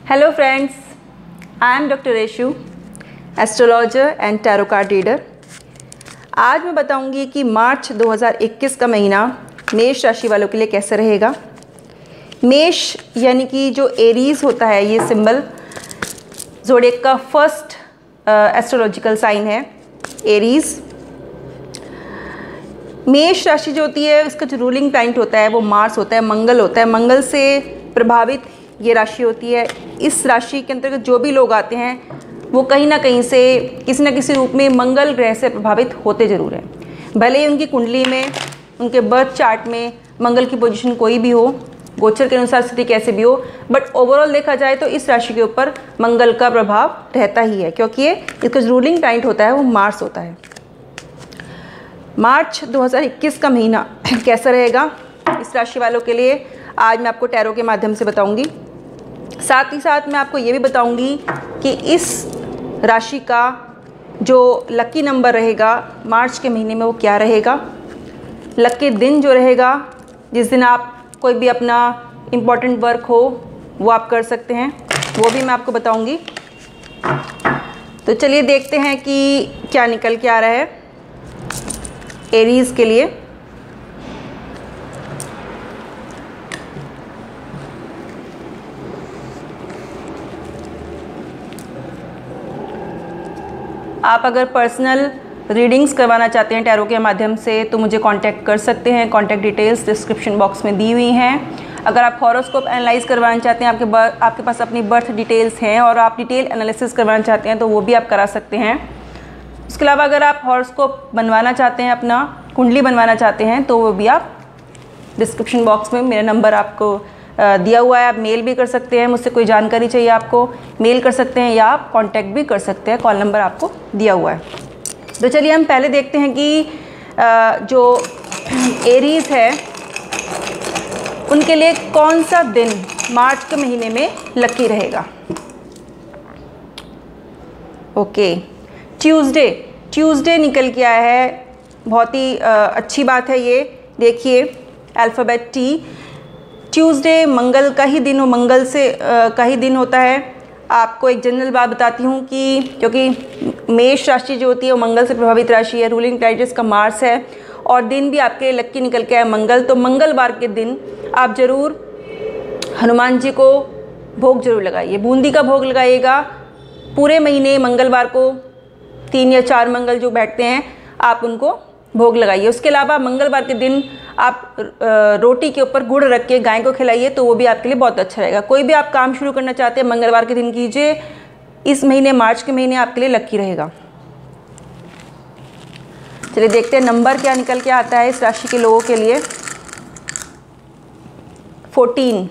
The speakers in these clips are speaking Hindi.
Hello friends, I am Dr. Reshu, astrologer and tarot card reader. आज मैं बताऊंगी कि मार्च 2021 का महीना मेष राशि वालों के लिए कैसा रहेगा। मेष यानी कि जो एरीज होता है, ये सिंबल ज़ोडिएक का फर्स्ट एस्ट्रोलॉजिकल साइन है एरीज। मेष राशि जो होती है उसका जो रूलिंग प्लैनेट होता है वो मार्स होता है, मंगल होता है। मंगल से प्रभावित ये राशि होती है। इस राशि के अंतर्गत जो भी लोग आते हैं वो कहीं ना कहीं से किसी न किसी रूप में मंगल ग्रह से प्रभावित होते ज़रूर हैं। भले ही उनकी कुंडली में, उनके बर्थ चार्ट में मंगल की पोजीशन कोई भी हो, गोचर के अनुसार स्थिति कैसे भी हो, बट ओवरऑल देखा जाए तो इस राशि के ऊपर मंगल का प्रभाव रहता ही है, क्योंकि ये इसका जो रूलिंग प्लैनेट होता है वो मार्स होता है। मार्च 2021 का महीना कैसा रहेगा इस राशि वालों के लिए, आज मैं आपको टैरो के माध्यम से बताऊंगी। साथ ही साथ मैं आपको ये भी बताऊंगी कि इस राशि का जो लकी नंबर रहेगा मार्च के महीने में वो क्या रहेगा। लकी दिन जो रहेगा, जिस दिन आप कोई भी अपना इम्पॉर्टेंट वर्क हो वो आप कर सकते हैं, वो भी मैं आपको बताऊंगी। तो चलिए देखते हैं कि क्या निकल के आ रहा है एरीज के लिए। आप अगर पर्सनल रीडिंग्स करवाना चाहते हैं टैरो के माध्यम से तो मुझे कांटेक्ट कर सकते हैं। कांटेक्ट डिटेल्स डिस्क्रिप्शन बॉक्स में दी हुई हैं। अगर आप हॉरोस्कोप एनालाइज करवाना चाहते हैं, आपके पास अपनी बर्थ डिटेल्स हैं और आप डिटेल एनालिसिस करवाना चाहते हैं तो वो भी आप करा सकते हैं। उसके अलावा अगर आप हॉरोस्कोप बनवाना चाहते हैं, अपना कुंडली बनवाना चाहते हैं, तो वो भी आप डिस्क्रिप्शन बॉक्स में मेरा नंबर आपको दिया हुआ है। आप मेल भी कर सकते हैं, मुझसे कोई जानकारी चाहिए आपको मेल कर सकते हैं या आप कांटेक्ट भी कर सकते हैं, कॉल नंबर आपको दिया हुआ है। तो चलिए हम पहले देखते हैं कि जो एरीज है उनके लिए कौन सा दिन मार्च के महीने में लकी रहेगा। ओके, ट्यूसडे निकल के आया है। बहुत ही अच्छी बात है ये। देखिए अल्फ़ाबेट टी, ट्यूसडे मंगल का ही दिन हो, मंगल से का ही दिन होता है। आपको एक जनरल बात बताती हूँ कि क्योंकि मेष राशि जो होती है वो मंगल से प्रभावित राशि है, रूलिंग प्लैनेट का मार्स है और दिन भी आपके लक्की निकल के आया मंगल। तो मंगलवार के दिन आप ज़रूर हनुमान जी को भोग जरूर लगाइए, बूंदी का भोग लगाइएगा। पूरे महीने मंगलवार को 3 या 4 मंगल जो बैठते हैं आप उनको भोग लगाइए। उसके अलावा मंगलवार के दिन आप रोटी के ऊपर गुड़ रख के गाय को खिलाइए, तो वो भी आपके लिए बहुत अच्छा रहेगा। कोई भी आप काम शुरू करना चाहते हैं मंगलवार के दिन कीजिए। इस महीने मार्च के महीने आपके लिए लकी रहेगा। चलिए देखते हैं नंबर क्या निकल के आता है इस राशि के लोगों के लिए। 14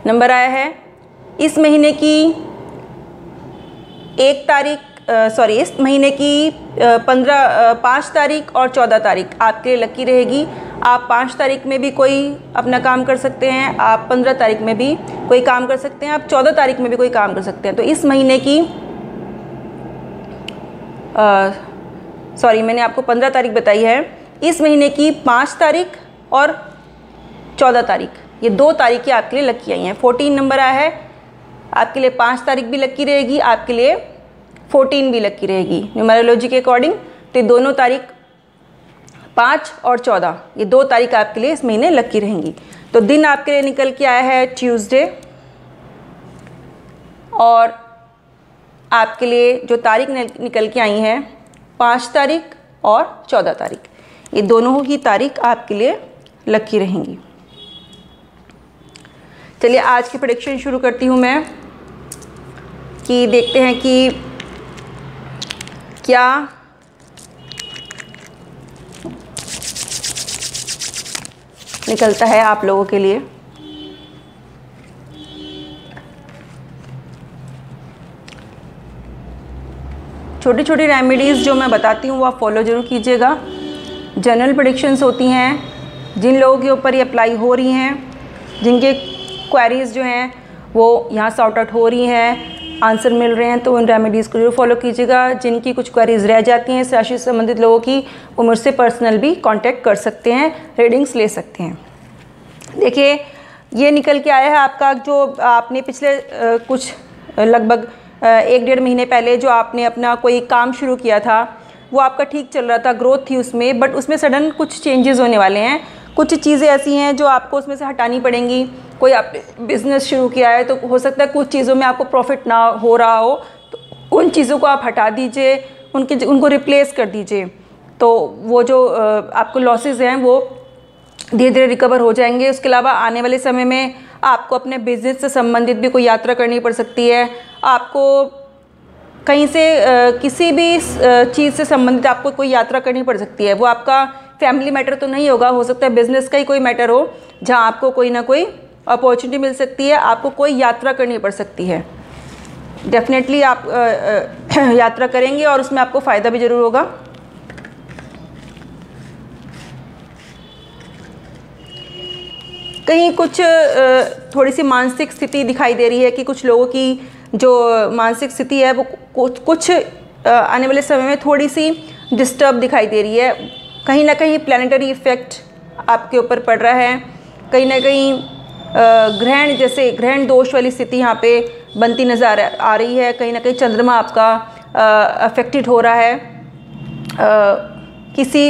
नंबर आया है। इस महीने की इस महीने की 5 तारीख और 14 तारीख आपके लिए लकी रहेगी। आप 5 तारीख में भी कोई अपना काम कर सकते हैं, आप 15 तारीख में भी कोई काम कर सकते हैं, आप 14 तारीख में भी कोई काम कर सकते हैं। तो इस महीने की मैंने आपको 15 तारीख बताई है। इस महीने की 5 तारीख और 14 तारीख, ये 2 तारीखें आपके लिए लकी आई हैं। 14 नंबर आया है, आपके लिए 5 तारीख भी लकी रहेगी, आपके लिए 14 भी लकी रहेगी न्यूमरोलॉजी के अकॉर्डिंग। तो ये दोनों तारीख 5 और 14, ये 2 तारीख आपके लिए इस महीने लकी रहेंगी। तो दिन आपके लिए निकल के आया है ट्यूसडे, और आपके लिए जो तारीख निकल के आई हैं 5 तारीख और 14 तारीख, ये दोनों ही तारीख आपके लिए लकी रहेंगी। चलिए आज की प्रेडिक्शन शुरू करती हूँ मैं, कि देखते हैं कि क्या निकलता है आप लोगों के लिए। छोटी छोटी रेमेडीज़ जो मैं बताती हूँ वो आप फॉलो ज़रूर कीजिएगा। जनरल प्रेडिक्शंस होती हैं, जिन लोगों के ऊपर ये अप्लाई हो रही हैं, जिनके क्वेरीज़ जो हैं वो यहाँ सॉर्ट आउट हो रही हैं, आंसर मिल रहे हैं, तो उन रेमेडीज़ को जरूर फॉलो कीजिएगा। जिनकी कुछ क्वेरीज रह जाती हैं इस राशि से संबंधित लोगों की, वो मुझसे पर्सनल भी कांटेक्ट कर सकते हैं, रीडिंग्स ले सकते हैं। देखिए ये निकल के आया है आपका, जो आपने पिछले कुछ लगभग 1-1.5 महीने पहले जो आपने अपना कोई काम शुरू किया था, वो आपका ठीक चल रहा था, ग्रोथ थी उसमें, बट उसमें सडन कुछ चेंजेस होने वाले हैं। कुछ चीज़ें ऐसी हैं जो आपको उसमें से हटानी पड़ेंगी। कोई आपने बिज़नेस शुरू किया है तो हो सकता है कुछ चीज़ों में आपको प्रॉफिट ना हो रहा हो, तो उन चीज़ों को आप हटा दीजिए, उनको रिप्लेस कर दीजिए। तो वो जो आपको लॉसेस हैं वो धीरे धीरे रिकवर हो जाएंगे। उसके अलावा आने वाले समय में आपको अपने बिज़नेस से संबंधित भी कोई यात्रा करनी पड़ सकती है। आपको कहीं से किसी भी चीज़ से संबंधित आपको कोई यात्रा करनी पड़ सकती है। वो आपका फैमिली मैटर तो नहीं होगा, हो सकता है बिज़नेस का ही कोई मैटर हो, जहाँ आपको कोई ना कोई अपॉर्चुनिटी मिल सकती है, आपको कोई यात्रा करनी पड़ सकती है। डेफिनेटली आप यात्रा करेंगे और उसमें आपको फ़ायदा भी ज़रूर होगा। कहीं कुछ थोड़ी सी मानसिक स्थिति दिखाई दे रही है कि कुछ लोगों की जो मानसिक स्थिति है वो कुछ आने वाले समय में थोड़ी सी डिस्टर्ब दिखाई दे रही है। कहीं ना कहीं प्लैनेटरी इफ़ेक्ट आपके ऊपर पड़ रहा है, कहीं ना कहीं ग्रहण जैसे ग्रहण दोष वाली स्थिति यहाँ पे बनती नज़र आ रही है। कहीं ना कहीं चंद्रमा आपका अफेक्टेड हो रहा है। किसी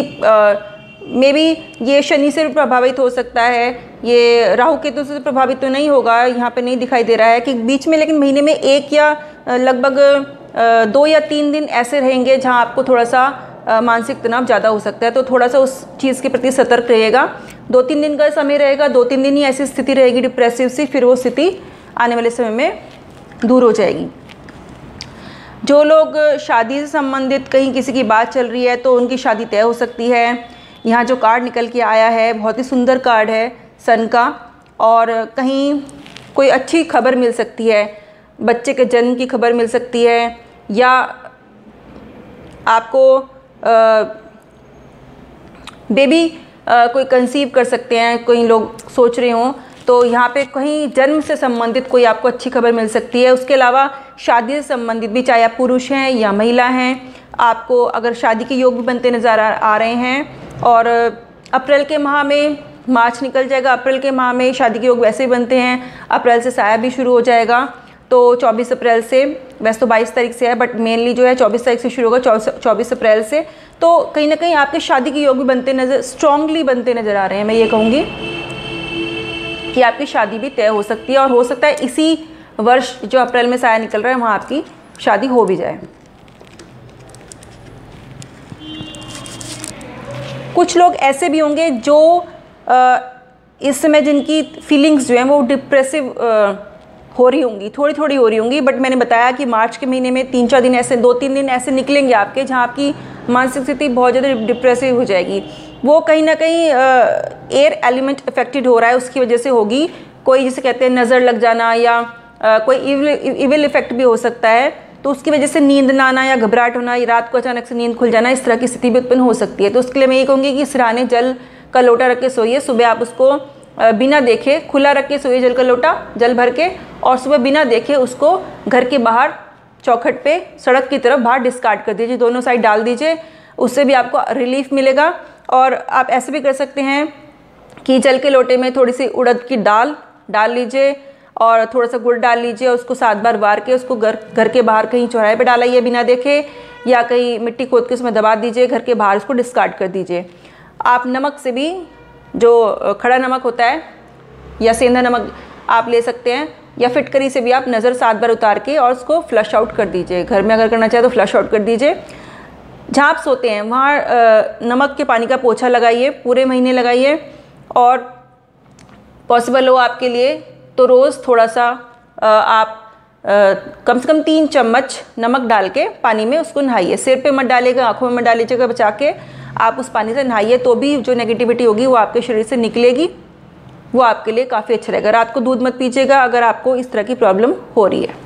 मे बी ये शनि से भी प्रभावित हो सकता है, ये राहु केतु से प्रभावित तो नहीं होगा, यहाँ पे नहीं दिखाई दे रहा है कि बीच में, लेकिन महीने में 1 या लगभग 2 या 3 दिन ऐसे रहेंगे जहाँ आपको थोड़ा सा मानसिक तनाव ज़्यादा हो सकता है। तो थोड़ा सा उस चीज़ के प्रति सतर्क रहिएगा। 2-3 दिन का समय रहेगा, 2-3 दिन ही ऐसी स्थिति रहेगी डिप्रेसिव सी, फिर वो स्थिति आने वाले समय में दूर हो जाएगी। जो लोग शादी से संबंधित कहीं किसी की बात चल रही है तो उनकी शादी तय हो सकती है। यहाँ जो कार्ड निकल के आया है बहुत ही सुंदर कार्ड है सन का, और कहीं कोई अच्छी खबर मिल सकती है, बच्चे के जन्म की खबर मिल सकती है, या आपको बेबी कोई कंसीव कर सकते हैं, कोई लोग सोच रहे हों, तो यहाँ पे कहीं जन्म से संबंधित कोई आपको अच्छी खबर मिल सकती है। उसके अलावा शादी से संबंधित भी, चाहे आप पुरुष हैं या महिला हैं, आपको अगर शादी के योग भी बनते नज़र आ रहे हैं। और अप्रैल के माह में, मार्च निकल जाएगा, अप्रैल के माह में शादी के योग वैसे ही बनते हैं। अप्रैल से साया भी शुरू हो जाएगा, तो 24 अप्रैल से, वैसे तो 22 तारीख से है बट मेनली जो है 24 तारीख से शुरू होगा, 24 अप्रैल से। तो कहीं ना कहीं आपके शादी के योग भी बनते स्ट्रांगली बनते नज़र आ रहे हैं। मैं ये कहूँगी कि आपकी शादी भी तय हो सकती है, और हो सकता है इसी वर्ष जो अप्रैल में साया निकल रहा है वहाँ आपकी शादी हो भी जाए। कुछ लोग ऐसे भी होंगे जो इस समय जिनकी फीलिंग्स जो हैं वो डिप्रेसिव हो रही होंगी, थोड़ी थोड़ी हो रही होंगी, बट मैंने बताया कि मार्च के महीने में 3-4 दिन ऐसे, 2-3 दिन ऐसे निकलेंगे आपके जहाँ आपकी मानसिक स्थिति बहुत ज़्यादा डिप्रेसिव हो जाएगी। वो कहीं ना कहीं एयर एलिमेंट अफेक्टेड हो रहा है, उसकी वजह से होगी। कोई जिसे कहते हैं नज़र लग जाना, या कोई इविल इफेक्ट भी हो सकता है, तो उसकी वजह से नींद ना आना या घबराहट होना, या रात को अचानक से नींद खुल जाना, इस तरह की स्थिति भी उत्पन्न हो सकती है। तो उसके लिए मैं ये कहूँगी कि सिरहाने जल का लोटा रख के सोइए। सुबह आप उसको बिना देखे खुला रख के सोइए, जल का लोटा जल भर के, और सुबह बिना देखे उसको घर के बाहर चौखट पे सड़क की तरफ बाहर डिस्कार्ड कर दीजिए, दोनों साइड डाल दीजिए, उससे भी आपको रिलीफ मिलेगा। और आप ऐसे भी कर सकते हैं कि जल के लोटे में थोड़ी सी उड़द की दाल डाल लीजिए और थोड़ा सा गुड़ डाल लीजिए, और उसको 7 बार वार के उसको घर के बाहर कहीं चौराहे पे डालिए बिना देखे, या कहीं मिट्टी खोद के उसमें दबा दीजिए, घर के बाहर उसको डिस्कार्ड कर दीजिए। आप नमक से भी, जो खड़ा नमक होता है या सेंधा नमक आप ले सकते हैं, या फिटकरी से भी आप नज़र 7 बार उतार के और उसको फ्लश आउट कर दीजिए। घर में अगर करना चाहे तो फ्लश आउट कर दीजिए। जहाँ आप सोते हैं वहाँ नमक के पानी का पोछा लगाइए, पूरे महीने लगाइए, और पॉसिबल हो आपके लिए तो रोज़ थोड़ा सा आप कम से कम 3 चम्मच नमक डाल के पानी में उसको नहाइए। सिर पे मत डालिएगा, आँखों में मत डालिएगा, बचा के आप उस पानी से नहाइए, तो भी जो नेगेटिविटी होगी वो आपके शरीर से निकलेगी, वो आपके लिए काफ़ी अच्छा रहेगा। रात को दूध मत पीजिएगा अगर आपको इस तरह की प्रॉब्लम हो रही है।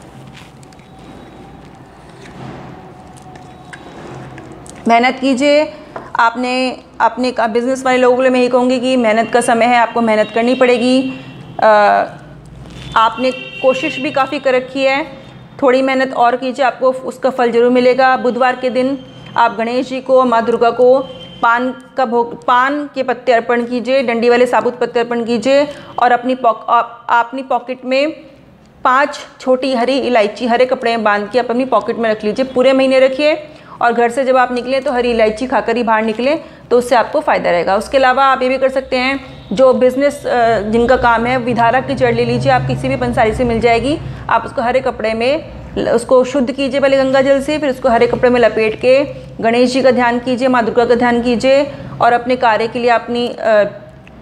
मेहनत कीजिए। आपने अपने बिज़नेस वाले लोगों के लिए मैं ये कहूँगी कि मेहनत का समय है, आपको मेहनत करनी पड़ेगी। आपने कोशिश भी काफ़ी कर रखी है, थोड़ी मेहनत और कीजिए, आपको उसका फल ज़रूर मिलेगा। बुधवार के दिन आप गणेश जी को, माँ दुर्गा को पान के पत्ते अर्पण कीजिए, डंडी वाले साबुत पत्ते अर्पण कीजिए और अपनी पॉकेट में 5 छोटी हरी इलायची हरे कपड़े में बांध के आप अपनी पॉकेट में रख लीजिए। पूरे महीने रखिए और घर से जब आप निकलें तो हरी इलायची खाकर ही बाहर निकलें, तो उससे आपको फ़ायदा रहेगा। उसके अलावा आप ये भी कर सकते हैं, जो बिज़नेस जिनका काम है, विधारक की जड़ ले लीजिए, आप किसी भी पंसारी से मिल जाएगी। आप उसको हरे कपड़े में उसको शुद्ध कीजिए पहले गंगा जल से, फिर उसको हरे कपड़े में लपेट के गणेश जी का ध्यान कीजिए, माँ दुर्गा का ध्यान कीजिए और अपने कार्य के लिए, अपनी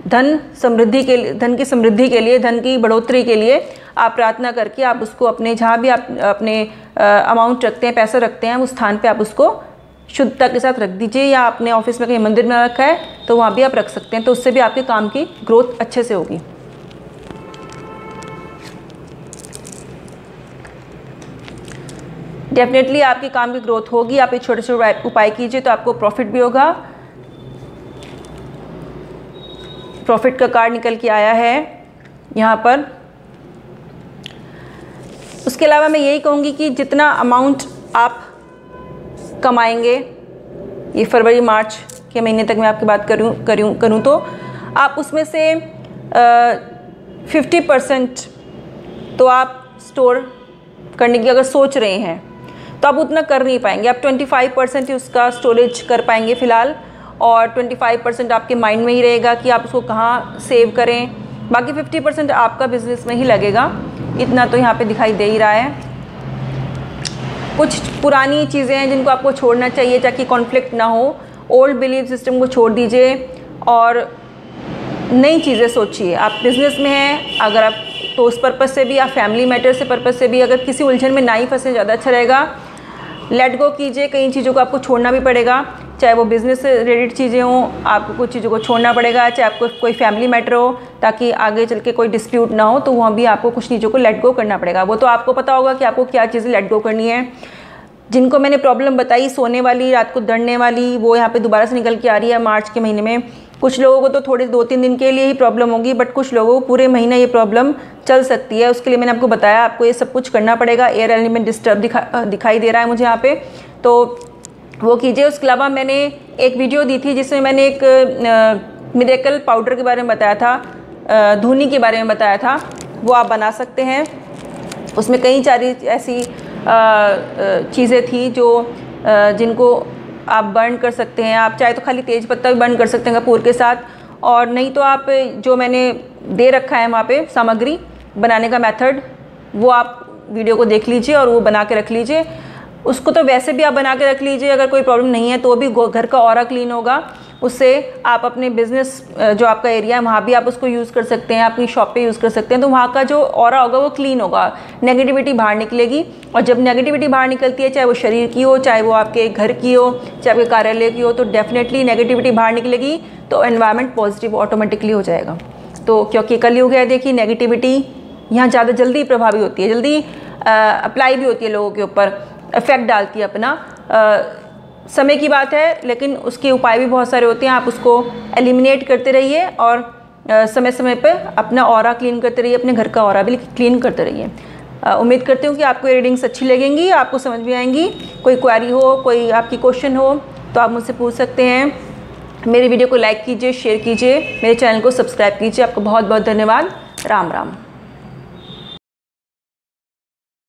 धन की समृद्धि के लिए, धन की बढ़ोतरी के लिए आप प्रार्थना करके आप उसको अपने जहाँ भी आप अपने अमाउंट रखते हैं, पैसा रखते हैं, उस स्थान पे आप उसको शुद्धता के साथ रख दीजिए, या अपने ऑफिस में कहीं मंदिर में रखा है तो वहाँ भी आप रख सकते हैं। तो उससे भी आपके काम की ग्रोथ अच्छे से होगी। डेफिनेटली आपके काम की ग्रोथ होगी। आप ये छोटे छोटे उपाय कीजिए तो आपको प्रॉफिट भी होगा। प्रॉफिट का कार्ड निकल के आया है यहाँ पर। उसके अलावा मैं यही कहूँगी कि जितना अमाउंट आप कमाएंगे, ये फरवरी मार्च के महीने तक मैं आपकी बात करूँ तो आप उसमें से 50% तो आप स्टोर करने की अगर सोच रहे हैं तो आप उतना कर नहीं पाएंगे। आप 25% ही उसका स्टोरेज कर पाएंगे फ़िलहाल, और 25% आपके माइंड में ही रहेगा कि आप उसको कहाँ सेव करें। बाकी 50% आपका बिजनेस में ही लगेगा। इतना तो यहाँ पे दिखाई दे ही रहा है। कुछ पुरानी चीज़ें हैं जिनको आपको छोड़ना चाहिए ताकि कॉन्फ्लिक्ट ना हो। ओल्ड बिलीफ सिस्टम को छोड़ दीजिए और नई चीज़ें सोचिए। आप बिज़नेस में हैं अगर आप, तो उस पर्पज़ से भी, आप फैमिली मैटर से पर्पज़ से भी अगर किसी उलझन में ना ही फंसे, ज़्यादा अच्छा रहेगा। लेट गो कीजिए। कई चीज़ों को आपको छोड़ना भी पड़ेगा, चाहे वो बिज़नेस से रिलेटेड चीज़ें हों, आपको कुछ चीज़ों को छोड़ना पड़ेगा, चाहे आपको कोई फैमिली मैटर हो, ताकि आगे चल के कोई डिस्प्यूट ना हो, तो वहाँ भी आपको कुछ चीज़ों को लेट गो करना पड़ेगा। वो तो आपको पता होगा कि आपको क्या चीज़ें लेट गो करनी है। जिनको मैंने प्रॉब्लम बताई, सोने वाली, रात को दड़ने वाली, वो यहाँ पे दोबारा से निकल के आ रही है मार्च के महीने में। कुछ लोगों को तो थोड़े 2-3 दिन के लिए ही प्रॉब्लम होगी, बट कुछ लोगों को पूरे महीना ये प्रॉब्लम चल सकती है। उसके लिए मैंने आपको बताया, आपको ये सब कुछ करना पड़ेगा। एयर एलिमेंट डिस्टर्ब दिखाई दे रहा है मुझे यहाँ पे, तो वो कीजिए। उसके अलावा मैंने एक वीडियो दी थी जिसमें मैंने एक मिरेकल पाउडर के बारे में बताया था, धुनी के बारे में बताया था, वो आप बना सकते हैं। उसमें कई सारी ऐसी चीज़ें थी जो जिनको आप बर्न कर सकते हैं। आप चाहे तो खाली तेज पत्ता भी बर्न कर सकते हैं कपूर के साथ, और नहीं तो आप जो मैंने दे रखा है वहाँ पे सामग्री बनाने का मेथड, वो आप वीडियो को देख लीजिए और वो बना के रख लीजिए। उसको तो वैसे भी आप बना के रख लीजिए, अगर कोई प्रॉब्लम नहीं है तो भी घर का ऑरा क्लीन होगा। उससे आप अपने बिज़नेस जो आपका एरिया है वहाँ भी आप उसको यूज़ कर सकते हैं, अपनी शॉप पे यूज़ कर सकते हैं। तो वहाँ का जो ऑरा होगा वो क्लीन होगा, नेगेटिविटी बाहर निकलेगी। और जब नेगेटिविटी बाहर निकलती है, चाहे वो शरीर की हो, चाहे वो आपके घर की हो, चाहे आपके कार्यालय की हो, तो डेफिनेटली नेगेटिविटी बाहर निकलेगी तो एनवायरनमेंट पॉजिटिव ऑटोमेटिकली हो जाएगा। तो क्योंकि कलयुग है, देखिए नेगेटिविटी यहाँ ज़्यादा जल्दी प्रभावी होती है, जल्दी अप्लाई भी होती है लोगों के ऊपर, इफेक्ट डालती है अपना। समय की बात है, लेकिन उसके उपाय भी बहुत सारे होते हैं। आप उसको एलिमिनेट करते रहिए और समय समय पर अपना ऑरा क्लीन करते रहिए, अपने घर का ऑरा भी क्लीन करते रहिए। उम्मीद करती हूँ कि आपको ये रीडिंग्स अच्छी लगेंगी, आपको समझ में आएंगी। कोई क्वेरी हो, कोई आपकी क्वेश्चन हो तो आप मुझसे पूछ सकते हैं। मेरी वीडियो को लाइक कीजिए, शेयर कीजिए, मेरे चैनल को सब्सक्राइब कीजिए। आपको बहुत बहुत धन्यवाद। राम राम।